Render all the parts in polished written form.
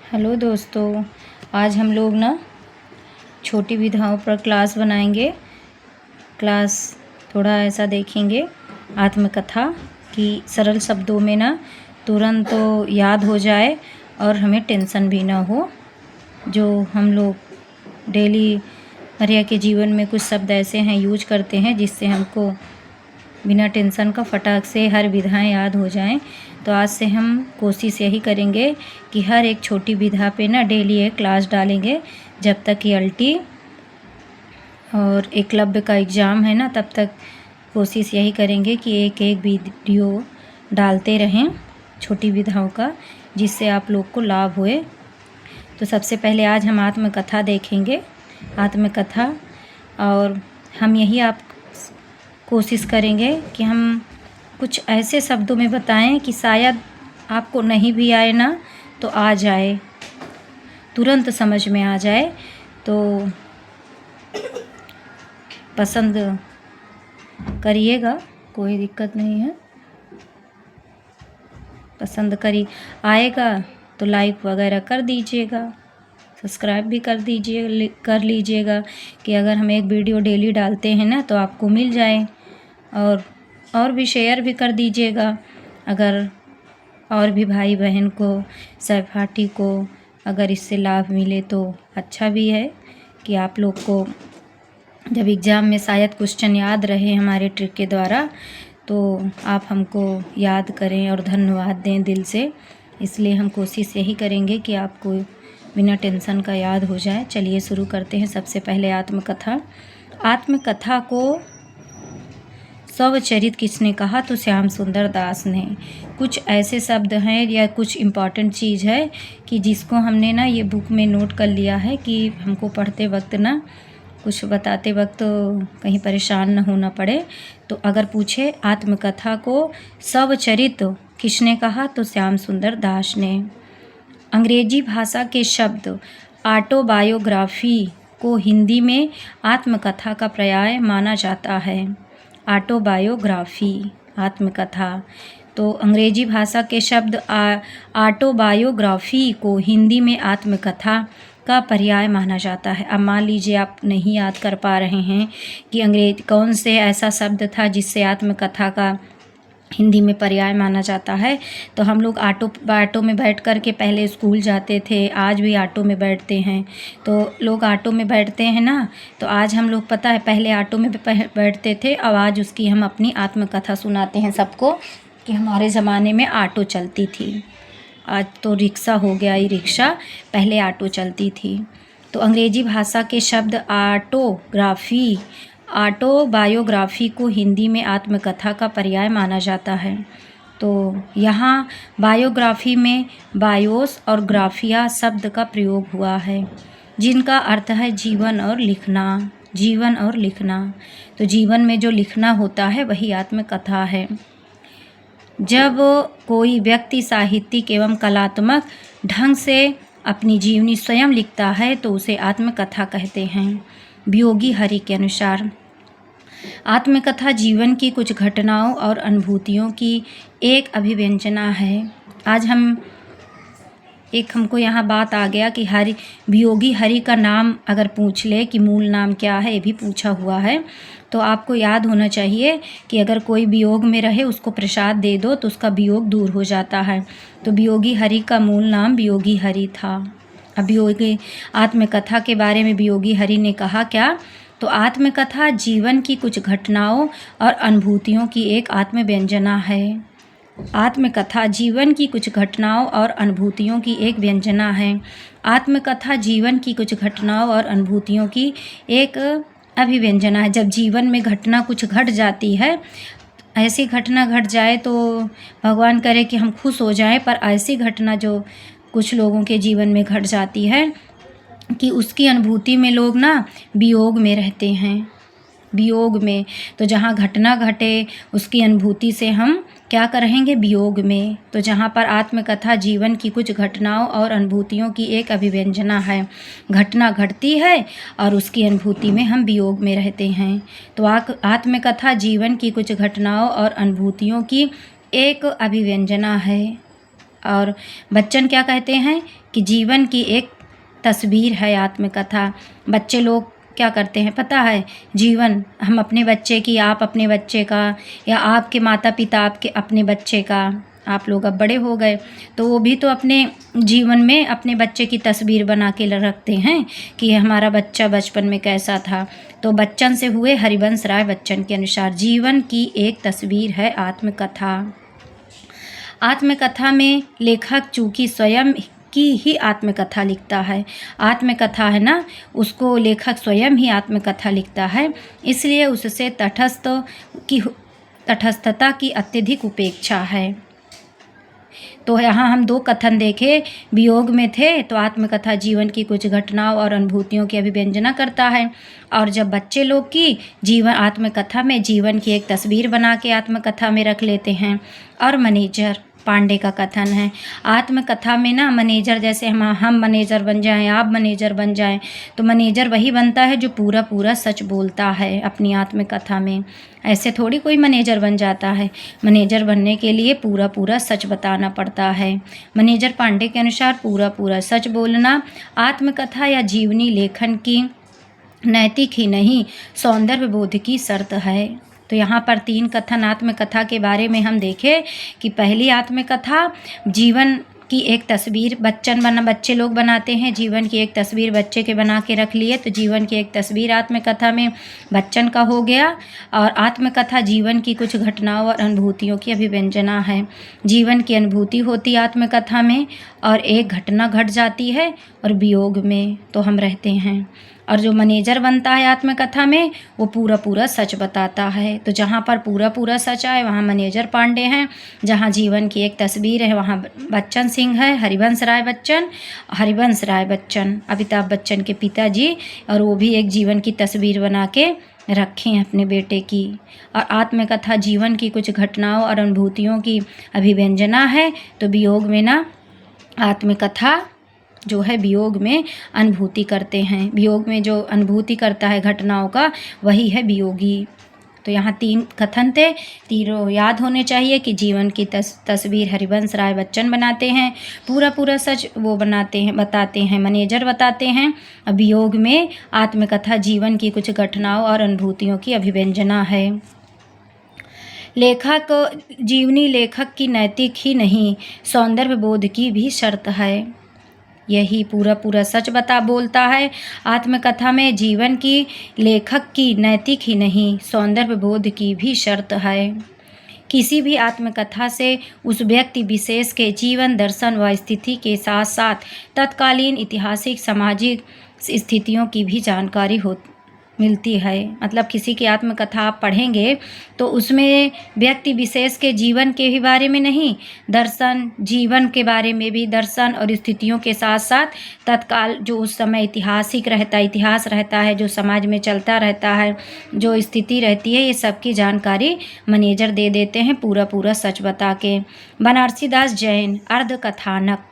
Hello दोस्तों, आज हम लोग ना छोटी विधाओं पर क्लास बनाएंगे। क्लास थोड़ा ऐसा देखेंगे आत्मकथा कि सरल शब्दों में ना तुरंत तो याद हो जाए और हमें टेंशन भी ना हो। जो हम लोग डेली मर्या के जीवन में कुछ शब्द ऐसे हैं यूज करते हैं जिससे हमको बिना टेंशन का फटाक से हर विधाएं याद हो जाएं। तो आज से हम कोशिश यही करेंगे कि हर एक छोटी विधा पे ना डेली एक क्लास डालेंगे। जब तक ये अल्टी और एकलव्य का एग्ज़ाम है ना, तब तक कोशिश यही करेंगे कि एक एक वीडियो डालते रहें छोटी विधाओं का, जिससे आप लोग को लाभ होए। तो सबसे पहले आज हम आत्मकथा देखेंगे। आत्मकथा, और हम यही आप कोशिश करेंगे कि हम कुछ ऐसे शब्दों में बताएं कि शायद आपको नहीं भी आए ना तो आ जाए, तुरंत समझ में आ जाए। तो पसंद करिएगा, कोई दिक्कत नहीं है। पसंद आएगा तो लाइक वगैरह कर दीजिएगा, सब्सक्राइब भी कर लीजिएगा कि अगर हम एक वीडियो डेली डालते हैं ना तो आपको मिल जाए। और भी शेयर भी कर दीजिएगा, अगर और भी भाई बहन को, सहपाठी को अगर इससे लाभ मिले तो अच्छा भी है कि आप लोग को जब एग्ज़ाम में शायद क्वेश्चन याद रहे हमारे ट्रिक के द्वारा, तो आप हमको याद करें और धन्यवाद दें दिल से। इसलिए हम कोशिश यही करेंगे कि आपको बिना टेंशन का याद हो जाए। चलिए शुरू करते हैं। सबसे पहले आत्मकथा। आत्मकथा को स्वचरित किसने कहा? तो श्याम सुंदर दास ने। कुछ ऐसे शब्द हैं या कुछ इम्पॉर्टेंट चीज़ है कि जिसको हमने ना ये बुक में नोट कर लिया है कि हमको पढ़ते वक्त ना कुछ बताते वक्त कहीं परेशान न होना पड़े। तो अगर पूछे आत्मकथा को स्वचरित किसने कहा? तो श्याम सुंदर दास ने। अंग्रेजी भाषा के शब्द ऑटोबायोग्राफी को हिंदी में आत्मकथा का पर्याय माना जाता है। ऑटोबायोग्राफी, आत्मकथा। तो अंग्रेजी भाषा के शब्द ऑटोबायोग्राफी को हिंदी में आत्मकथा का पर्याय माना जाता है। अब मान लीजिए आप नहीं याद कर पा रहे हैं कि कौन से ऐसा शब्द था जिससे आत्मकथा का हिंदी में पर्याय माना जाता है। तो हम लोग ऑटो में बैठ कर के पहले स्कूल जाते थे, आज भी ऑटो में बैठते हैं। तो लोग ऑटो में बैठते हैं ना, तो आज हम लोग पता है पहले ऑटो में बैठते थे, अब आज उसकी हम अपनी आत्मकथा सुनाते हैं सबको कि हमारे ज़माने में ऑटो चलती थी। आज तो रिक्शा हो गया, ई रिक्शा, पहले ऑटो चलती थी। तो अंग्रेजी भाषा के शब्द ऑटोबायोग्राफी को हिंदी में आत्मकथा का पर्याय माना जाता है। तो यहाँ बायोग्राफी में बायोस और ग्राफिया शब्द का प्रयोग हुआ है, जिनका अर्थ है जीवन और लिखना। जीवन और लिखना, तो जीवन में जो लिखना होता है वही आत्मकथा है। जब कोई व्यक्ति साहित्यिक एवं कलात्मक ढंग से अपनी जीवनी स्वयं लिखता है तो उसे आत्मकथा कहते हैं। वियोगी हरि के अनुसार आत्मकथा जीवन की कुछ घटनाओं और अनुभूतियों की एक अभिव्यंजना है। आज हमको यहाँ बात आ गया कि वियोगी हरि का नाम अगर पूछ ले कि मूल नाम क्या है, ये भी पूछा हुआ है। तो आपको याद होना चाहिए कि अगर कोई वियोग में रहे उसको प्रसाद दे दो तो उसका वियोग दूर हो जाता है। तो वियोगी हरि का मूल नाम वियोगी हरि था। अब वियोगी आत्मकथा के बारे में वियोगी हरि ने कहा क्या? तो आत्मकथा जीवन की कुछ घटनाओं और अनुभूतियों की एक आत्मव्यंजना है। आत्मकथा जीवन की कुछ घटनाओं और अनुभूतियों की एक व्यंजना है। आत्मकथा जीवन की कुछ घटनाओं और अनुभूतियों की एक अभिव्यंजना है। जब जीवन में घटना कुछ घट जाती है, ऐसी घटना घट जाए तो भगवान करे कि हम खुश हो जाएं, पर ऐसी घटना जो कुछ लोगों के जीवन में घट जाती है कि उसकी अनुभूति में लोग ना वियोग में रहते हैं। वियोग में, तो जहाँ घटना घटे उसकी अनुभूति से हम क्या करेंगे? वियोग में। तो जहाँ पर आत्मकथा जीवन की कुछ घटनाओं और अनुभूतियों की एक अभिव्यंजना है, घटना घटती है और उसकी अनुभूति में हम वियोग में रहते हैं। तो आत्मकथा जीवन की कुछ घटनाओं और अनुभूतियों की एक अभिव्यंजना है। और बच्चन क्या कहते हैं कि जीवन की एक तस्वीर है आत्मकथा। बच्चे लोग क्या करते हैं पता है, जीवन हम अपने बच्चे की, आप अपने बच्चे का, या आपके माता पिता आपके अपने बच्चे का, आप लोग अब बड़े हो गए तो वो भी तो अपने जीवन में अपने बच्चे की तस्वीर बना के रखते हैं कि हमारा बच्चा बचपन में कैसा था। तो बच्चन से हुए हरिवंश राय बच्चन के अनुसार जीवन की एक तस्वीर है आत्मकथा। आत्मकथा में लेखक चूँकि स्वयं की ही आत्मकथा लिखता है, आत्मकथा है ना, उसको लेखक स्वयं ही आत्मकथा लिखता है, इसलिए उससे तटस्थता की अत्यधिक उपेक्षा है। तो यहाँ हम दो कथन देखे, वियोग में थे तो आत्मकथा जीवन की कुछ घटनाओं और अनुभूतियों की अभिव्यंजना करता है, और जब बच्चे लोग की जीवन आत्मकथा में जीवन की एक तस्वीर बना के आत्मकथा में रख लेते हैं। और मैनेजर पांडे का कथन है, आत्मकथा में ना मैनेजर, जैसे हम मैनेजर बन जाएं, आप मैनेजर बन जाएं, तो मैनेजर वही बनता है जो पूरा पूरा सच बोलता है अपनी आत्मकथा में। ऐसे थोड़ी कोई मैनेजर बन जाता है, मैनेजर बनने के लिए पूरा पूरा सच बताना पड़ता है। मैनेजर पांडे के अनुसार पूरा पूरा सच बोलना आत्मकथा या जीवनी लेखन की नैतिक ही नहीं सौंदर्य बोध की शर्त है। तो यहाँ पर 3 कथन आत्मकथा के बारे में हम देखें कि पहली आत्मकथा जीवन की एक तस्वीर बच्चे लोग बनाते हैं, जीवन की एक तस्वीर बच्चे के बना के रख लिए, तो जीवन की एक तस्वीर आत्मकथा में बच्चन का हो गया। और आत्मकथा जीवन की कुछ घटनाओं और अनुभूतियों की अभिव्यंजना है। जीवन की अनुभूति होती आत्मकथा में, और एक घटना घट जाती है, और वियोग में तो हम रहते हैं। और जो मैनेजर बनता है आत्मकथा में वो पूरा पूरा सच बताता है। तो जहाँ पर पूरा पूरा सच आए वहाँ मैनेजर पांडे हैं, जहाँ जीवन की एक तस्वीर है वहाँ बच्चन सिंह है, हरिवंश राय बच्चन अमिताभ बच्चन के पिताजी, और वो भी एक जीवन की तस्वीर बना के रखें अपने बेटे की। और आत्मकथा जीवन की कुछ घटनाओं और अनुभूतियों की अभिव्यंजना है। तो वियोग में ना आत्मकथा जो है वियोग में अनुभूति करते हैं, वियोग में जो अनुभूति करता है घटनाओं का वही है वियोगी। तो यहाँ 3 कथन थे, तीनों याद होने चाहिए कि जीवन की तस्वीर हरिवंश राय बच्चन बनाते हैं, पूरा पूरा सच वो बताते हैं मैनेजर बताते हैं। वियोग में आत्मकथा जीवन की कुछ घटनाओं और अनुभूतियों की अभिव्यंजना है। जीवनी लेखक की नैतिक ही नहीं सौंदर्य बोध की भी शर्त है। यही पूरा पूरा सच बोलता है आत्मकथा में, जीवन की लेखक की नैतिक ही नहीं सौंदर्य बोध की भी शर्त है। किसी भी आत्मकथा से उस व्यक्ति विशेष के जीवन दर्शन व स्थिति के साथ साथ तत्कालीन ऐतिहासिक सामाजिक स्थितियों की भी जानकारी मिलती है। मतलब किसी की आत्मकथा आप पढ़ेंगे तो उसमें व्यक्ति विशेष के जीवन के भी बारे में नहीं, जीवन के बारे में भी, दर्शन और स्थितियों के साथ साथ तत्काल जो उस समय इतिहास रहता है, जो समाज में चलता रहता है, जो स्थिति रहती है, ये सब की जानकारी मैनेजर दे देते हैं पूरा पूरा सच बता के। बनारसी दास जैन अर्धकथानक,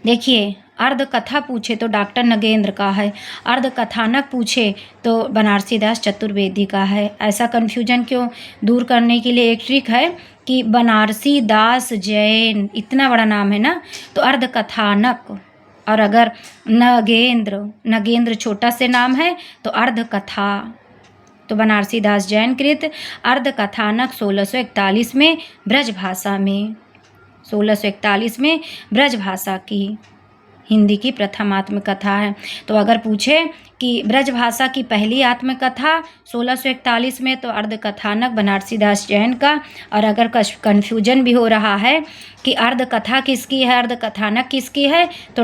देखिए अर्ध कथा पूछे तो डॉक्टर नगेंद्र का है, अर्ध कथानक पूछे तो बनारसी दास चतुर्वेदी का है। ऐसा कन्फ्यूजन क्यों दूर करने के लिए एक ट्रिक है कि बनारसी दास जैन इतना बड़ा नाम है ना, तो अर्ध कथानक, और अगर नगेंद्र छोटा से नाम है तो अर्ध कथा। तो बनारसी दास जैन कृत अर्ध कथानक 1641 में ब्रजभाषा में, 1641 में ब्रजभाषा की हिंदी की प्रथम आत्मकथा है। तो अगर पूछे कि ब्रजभाषा की पहली आत्मकथा 1641 में, तो अर्धकथानक बनारसी दास जैन का। और अगर कन्फ्यूजन भी हो रहा है कि अर्धकथा किसकी है, अर्धकथानक किसकी है, तो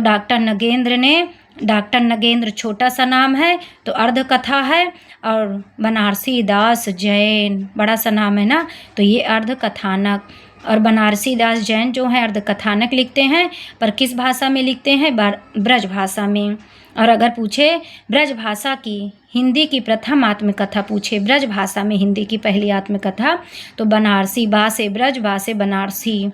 डॉक्टर नगेंद्र छोटा सा नाम है तो अर्धकथा है, और बनारसी दास जैन बड़ा सा नाम है ना, तो ये अर्धकथानक। और बनारसी दास जैन जो है अर्धकथानक लिखते हैं, पर किस भाषा में लिखते हैं, ब्रज भाषा में। और अगर पूछे ब्रज भाषा की हिंदी की प्रथम आत्मकथा पूछे, ब्रज भाषा में हिंदी की पहली आत्मकथा, तो बनारसी बा से ब्रज, बा से बनारसी।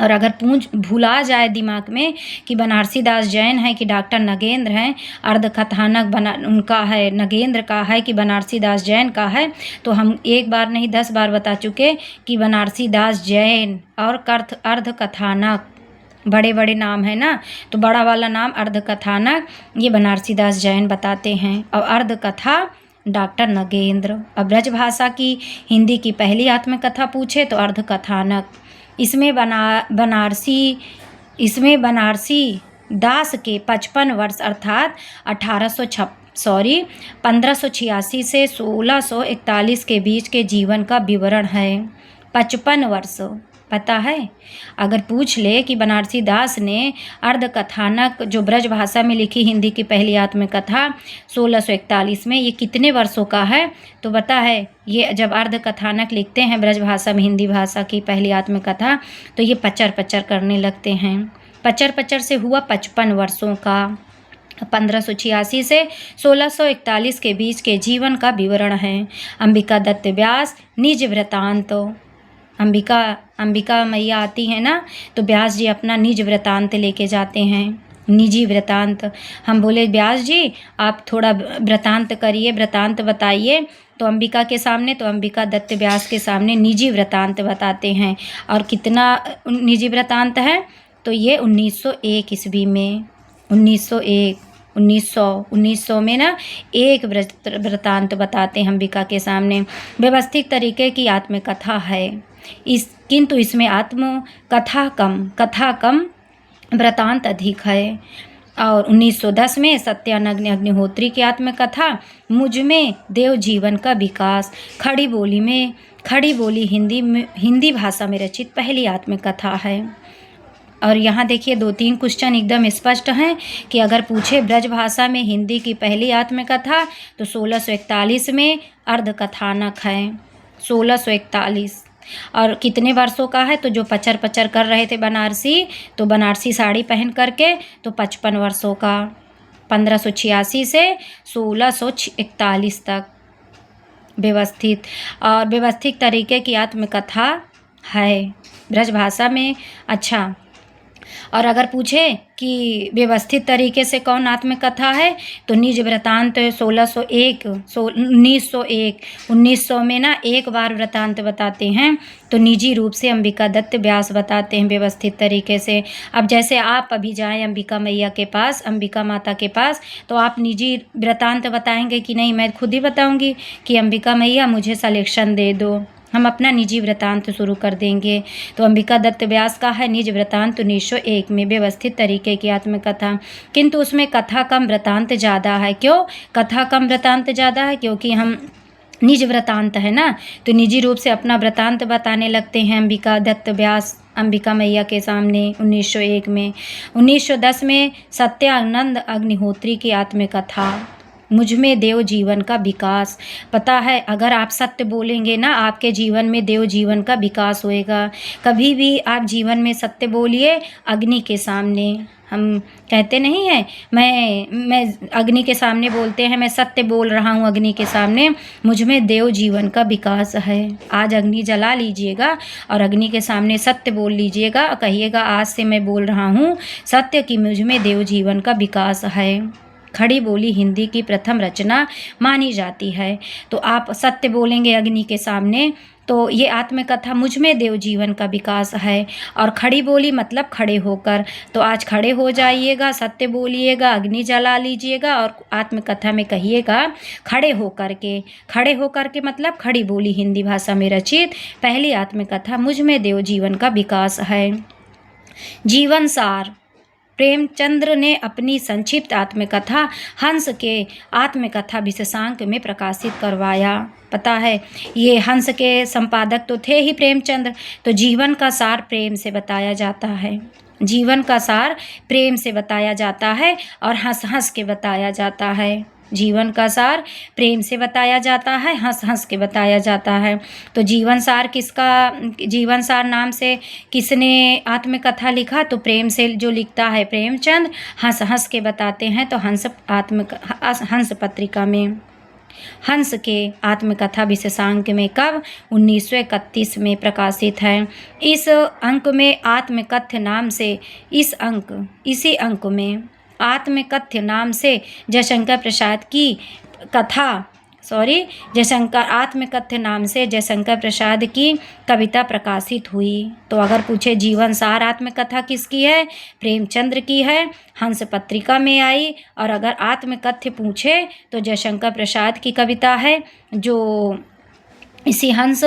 और अगर भूला जाए दिमाग में कि बनारसी दास जैन है कि डॉक्टर नगेंद्र हैं, अर्ध कथानक उनका है, नगेंद्र का है कि बनारसी दास जैन का है, तो हम एक बार नहीं 10 बार बता चुके कि बनारसी दास जैन और अर्ध कथानक बड़े बड़े नाम है ना, तो बड़ा वाला नाम अर्ध कथानक ये बनारसी दास जैन बताते हैं, और अर्ध कथा डॉक्टर नगेंद्र। अब ब्रजभाषा की हिंदी की पहली आत्मकथा पूछे तो अर्ध कथानक। इसमें बनारसी दास के 55 वर्ष अर्थात 1586 से 1641 के बीच के जीवन का विवरण है। 55 वर्ष पता है? अगर पूछ ले कि बनारसी दास ने अर्ध कथानक जो ब्रज भाषा में लिखी हिंदी की पहली आत्मकथा 1641 में, ये कितने वर्षों का है, तो बता है ये जब अर्ध कथानक लिखते हैं ब्रज भाषा में हिंदी भाषा की पहली आत्मकथा तो ये पचर करने लगते हैं। पचर से हुआ 55 वर्षों का। 1586 से 1641 के बीच के जीवन का विवरण है। अंबिका दत्त व्यास निज वृतांत। अंबिका मैया आती है ना, तो व्यास जी अपना निज वृतांत लेके जाते हैं, निजी वृतांत। हम बोले व्यास जी आप थोड़ा वृतांत करिए, वृतांत बताइए, तो अंबिका के सामने, तो अंबिका दत्त व्यास के सामने निजी वृतांत बताते हैं। और कितना निजी वृतांत है, तो ये 1901 ईस्वी में, 1900 में ना एक वृतांत बताते हैं अंबिका के सामने। व्यवस्थित तरीके की आत्मकथा है किंतु इसमें कथा कम वृतांत अधिक है। और 1910 में सत्यानंद अग्निहोत्री की आत्मकथा मुझ में देव जीवन का विकास खड़ी बोली हिंदी भाषा में रचित पहली आत्मकथा है। और यहाँ देखिए 2-3 क्वेश्चन एकदम स्पष्ट हैं कि अगर पूछे ब्रज भाषा में हिंदी की पहली आत्मकथा तो 1641 में अर्ध कथानक है, 1641। और कितने वर्षों का है, तो जो पचर कर रहे थे बनारसी, तो बनारसी साड़ी पहन करके तो 55 वर्षों का। 1586 से 1641 तक व्यवस्थित तरीके की आत्मकथा है ब्रज भाषा में। अच्छा, और अगर पूछे कि व्यवस्थित तरीके से कौन आत्मकथा है, तो निज वृतांत 1900 में ना एक बार वृतांत बताते हैं, तो निजी रूप से अंबिका दत्त व्यास बताते हैं व्यवस्थित तरीके से। अब जैसे आप अभी जाएं अंबिका मैया के पास, अंबिका माता के पास, तो आप निजी वृतांत बताएंगे कि नहीं मैं खुद ही बताऊंगी कि अंबिका मैया मुझे सलेक्शन दे दो, हम अपना निजी वृतांत शुरू कर देंगे। तो अंबिका दत्त व्यास का है निज वृतांत 1901 में व्यवस्थित तरीके की आत्मकथा, किंतु उसमें कथा कम वृतांत ज़्यादा है। क्यों कथा कम वृतांत ज़्यादा है? क्योंकि हम निज वृतांत है ना, तो निजी रूप से अपना वृतांत बताने लगते हैं अंबिका दत्त व्यास अंबिका मैया के सामने 1901 में। 1910 में सत्यानंद अग्निहोत्री की आत्मकथा मुझ में देव जीवन का विकास। पता है अगर आप सत्य बोलेंगे ना, आपके जीवन में देव जीवन का विकास होएगा। कभी भी आप जीवन में सत्य बोलिए अग्नि के सामने। हम कहते नहीं हैं मैं अग्नि के सामने बोलते हैं, मैं सत्य बोल रहा हूँ अग्नि के सामने, मुझ में देव जीवन का विकास है। आज अग्नि जला लीजिएगा और अग्नि के सामने सत्य बोल लीजिएगा और कहिएगा आज से मैं बोल रहा हूँ सत्य कि मुझ में देव जीवन का विकास है। खड़ी बोली हिंदी की प्रथम रचना मानी जाती है। तो आप सत्य बोलेंगे अग्नि के सामने, तो ये आत्मकथा मुझ में देव जीवन का विकास है। और खड़ी बोली मतलब खड़े होकर, तो आज खड़े हो जाइएगा, सत्य बोलिएगा, अग्नि जला लीजिएगा और आत्मकथा में कहिएगा खड़े होकर के मतलब खड़ी बोली हिंदी भाषा में रचित पहली आत्मकथा मुझ में देव जीवन का विकास है। जीवन सार प्रेमचंद्र ने अपनी संक्षिप्त आत्मकथा हंस के आत्मकथा विशेषांक में प्रकाशित करवाया। पता है ये हंस के संपादक तो थे ही प्रेमचंद्र, तो जीवन का सार प्रेम से बताया जाता है, जीवन का सार प्रेम से बताया जाता है और हंस हंस के बताया जाता है। जीवन का सार प्रेम से बताया जाता है, हंस हंस के बताया जाता है। तो जीवन सार नाम से किसने आत्मकथा लिखा? तो प्रेम से जो लिखता है प्रेमचंद, हंस हंस के बताते हैं तो हंस पत्रिका में। हंस के आत्मकथा विशेषांक में कब 1931 में प्रकाशित है। इस अंक में आत्मकथ्य नाम से इसी अंक में आत्मकथ्य नाम से जयशंकर प्रसाद की कथा जयशंकर आत्मकथ्य नाम से जयशंकर प्रसाद की कविता प्रकाशित हुई। तो अगर पूछे जीवन सार आत्मकथा किसकी है, प्रेमचंद्र की है, हंस पत्रिका में आई। और अगर आत्मकथ्य पूछे तो जयशंकर प्रसाद की कविता है जो इसी हंस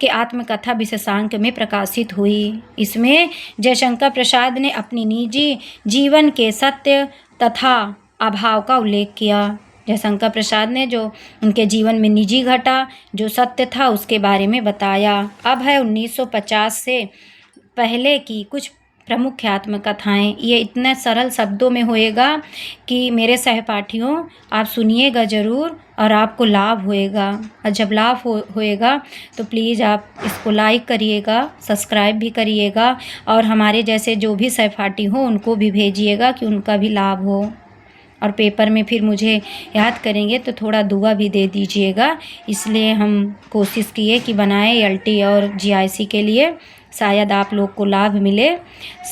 के आत्मकथा विशेषांक में प्रकाशित हुई। इसमें जयशंकर प्रसाद ने अपनी निजी जीवन के सत्य तथा अभाव का उल्लेख किया। जयशंकर प्रसाद ने जो उनके जीवन में निजी घटा, जो सत्य था, उसके बारे में बताया। अब है 1950 से पहले की कुछ प्रमुख आत्मकथाएँ। ये इतने सरल शब्दों में होएगा कि मेरे सहपाठियों आप सुनिएगा ज़रूर और आपको लाभ होएगा। और जब लाभ होएगा तो प्लीज़ आप इसको लाइक करिएगा, सब्सक्राइब भी करिएगा और हमारे जैसे जो भी सहपाठी हो उनको भी भेजिएगा कि उनका भी लाभ हो। और पेपर में फिर मुझे याद करेंगे तो थोड़ा दुआ भी दे दीजिएगा। इसलिए हम कोशिश किए कि बनाएं एलटी और जीआईसी के लिए, शायद आप लोग को लाभ मिले।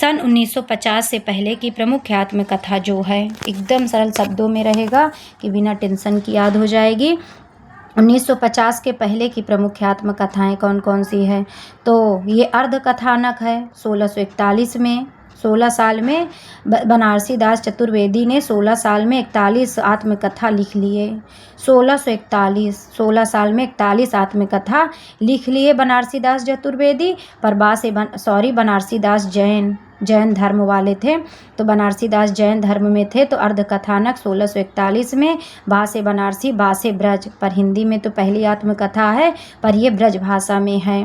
सन 1950 से पहले की प्रमुख आत्मकथा जो है एकदम सरल शब्दों में रहेगा कि बिना टेंशन की याद हो जाएगी। 1950 के पहले की प्रमुख आत्मकथाएँ कौन कौन सी है, तो ये अर्धकथानक है। 1641 में 16 साल में बनारसी दास चतुर्वेदी ने 16 साल में 41 आत्मकथा लिख लिए। 16 साल में 41 आत्मकथा लिख लिए बनारसी दास चतुर्वेदी। पर बनारसी दास जैन धर्म वाले थे, तो बनारसी दास जैन धर्म में थे। तो अर्धकथानक 1641 में बा से बनारसी बा से ब्रज, पर हिंदी में तो पहली आत्मकथा है पर ये ब्रज भाषा में है।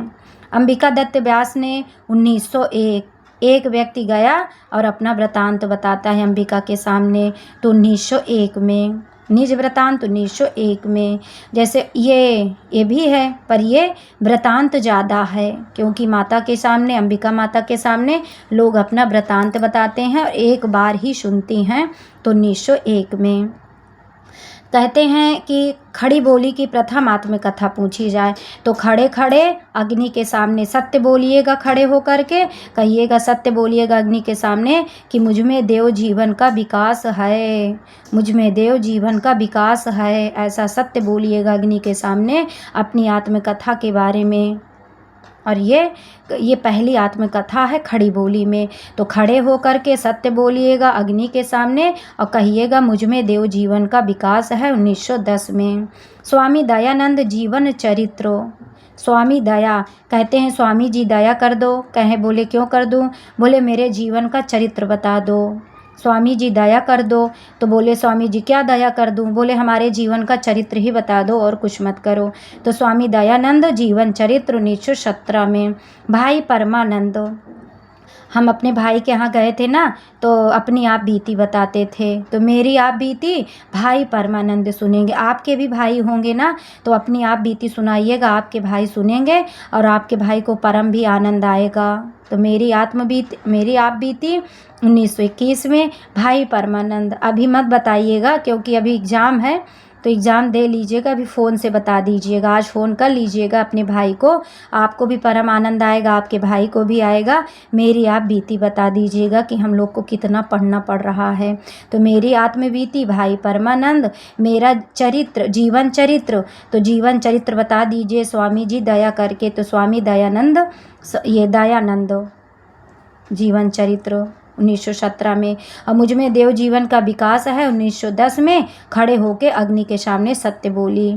अंबिका दत्त व्यास ने 1901 एक व्यक्ति गया और अपना वृतांत बताता है अंबिका के सामने, तो 1901 में निज वृतांत 1901 में। जैसे ये भी है पर ये वृतांत ज़्यादा है क्योंकि माता के सामने, अंबिका माता के सामने लोग अपना वृतांत बताते हैं और एक बार ही सुनती हैं। तो 1901 में कहते हैं कि खड़ी बोली की प्रथम आत्मकथा पूछी जाए तो खड़े खड़े अग्नि के सामने सत्य बोलिएगा, खड़े होकर के कहिएगा, सत्य बोलिएगा अग्नि के सामने कि मुझ में देव जीवन का विकास है, मुझ में देव जीवन का विकास है, ऐसा सत्य बोलिएगा अग्नि के सामने अपनी आत्मकथा के बारे में। और ये पहली आत्मकथा है खड़ी बोली में। तो खड़े होकर के सत्य बोलिएगा अग्नि के सामने और कहिएगा मुझ में देव जीवन का विकास है। 1910 में स्वामी दयानंद जीवन चरित्र। स्वामी दया कहते हैं स्वामी जी दया कर दो, कहें बोले क्यों कर दूं, बोले मेरे जीवन का चरित्र बता दो। स्वामी जी दया कर दो, तो बोले स्वामी जी क्या दया कर दूं, बोले हमारे जीवन का चरित्र ही बता दो और कुछ मत करो। तो स्वामी दयानंद जीवन चरित्र 1917 में। भाई परमानंद, हम अपने भाई के यहाँ गए थे ना, तो अपनी आप बीती बताते थे, तो मेरी आप बीती भाई परमानंद सुनेंगे। आपके भी भाई होंगे ना, तो अपनी आप बीती सुनाइएगा, आपके भाई सुनेंगे और आपके भाई को परम भी आनंद आएगा। तो मेरी आप बीती 1921 में भाई परमानंद। अभी मत बताइएगा क्योंकि अभी एग्ज़ाम है, तो एग्ज़ाम दे लीजिएगा, अभी फ़ोन से बता दीजिएगा, आज फ़ोन कर लीजिएगा अपने भाई को, आपको भी परम आनंद आएगा, आपके भाई को भी आएगा। मेरी आप बीती बता दीजिएगा कि हम लोग को कितना पढ़ना पड़ रहा है। तो मेरी आत्मबीती भाई परमानंद, मेरा चरित्र जीवन चरित्र, तो जीवन चरित्र बता दीजिए स्वामी जी दया करके। तो स्वामी दयानंद, ये दयानंद जीवन चरित्र 1917 में। और मुझ में देव जीवन का विकास है 1910 में। खड़े होके अग्नि के सामने सत्य बोली।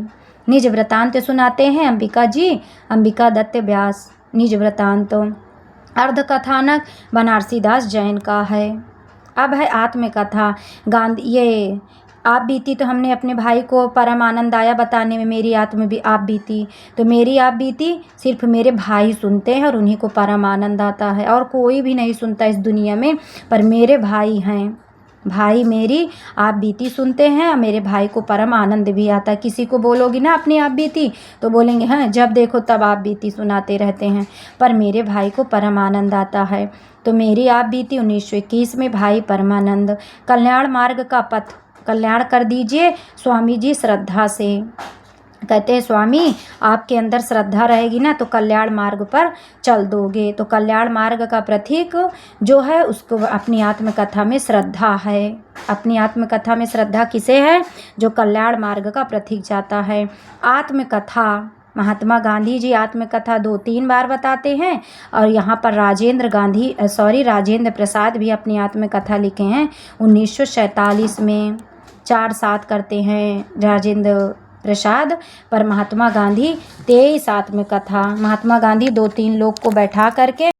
निज वृतांत सुनाते हैं अंबिका जी, अंबिका दत्त व्यास। निज वृतांत अर्धकथानक बनारसी दास जैन का है। अब है आत्मकथा ये आप बीती, तो हमने अपने भाई को परम आनंद आया बताने में, मेरी आप बीती। तो मेरी आप बीती सिर्फ मेरे भाई सुनते हैं और उन्हीं को परम आनंद आता है, और कोई भी नहीं सुनता इस दुनिया में, पर मेरे भाई हैं। भाई मेरी आप बीती सुनते हैं और मेरे भाई को परम आनंद भी आता है। किसी को बोलोगी ना अपनी आप बीती तो बोलेंगे हाँ जब देखो तब आप बीती सुनाते रहते हैं, पर मेरे भाई को परम आनंद आता है। तो मेरी आप बीती 1921 में भाई परमानंद। कल्याण मार्ग का पथ कल्याण कर दीजिए स्वामी जी श्रद्धा से। कहते हैं स्वामी आपके अंदर श्रद्धा रहेगी ना तो कल्याण मार्ग पर चल दोगे। तो कल्याण मार्ग का प्रतीक जो है उसको अपनी आत्मकथा में श्रद्धा है। अपनी आत्मकथा में श्रद्धा किसे है? जो कल्याण मार्ग का प्रतीक जाता है। आत्मकथा महात्मा गांधी जी आत्मकथा 2-3 बार बताते हैं और यहाँ पर राजेंद्र प्रसाद भी अपनी आत्मकथा लिखे हैं 1947 में। 4-7 करते हैं राजेंद्र प्रसाद, पर महात्मा गांधी 23 आत्मकथा। महात्मा गांधी 2-3 लोग को बैठा करके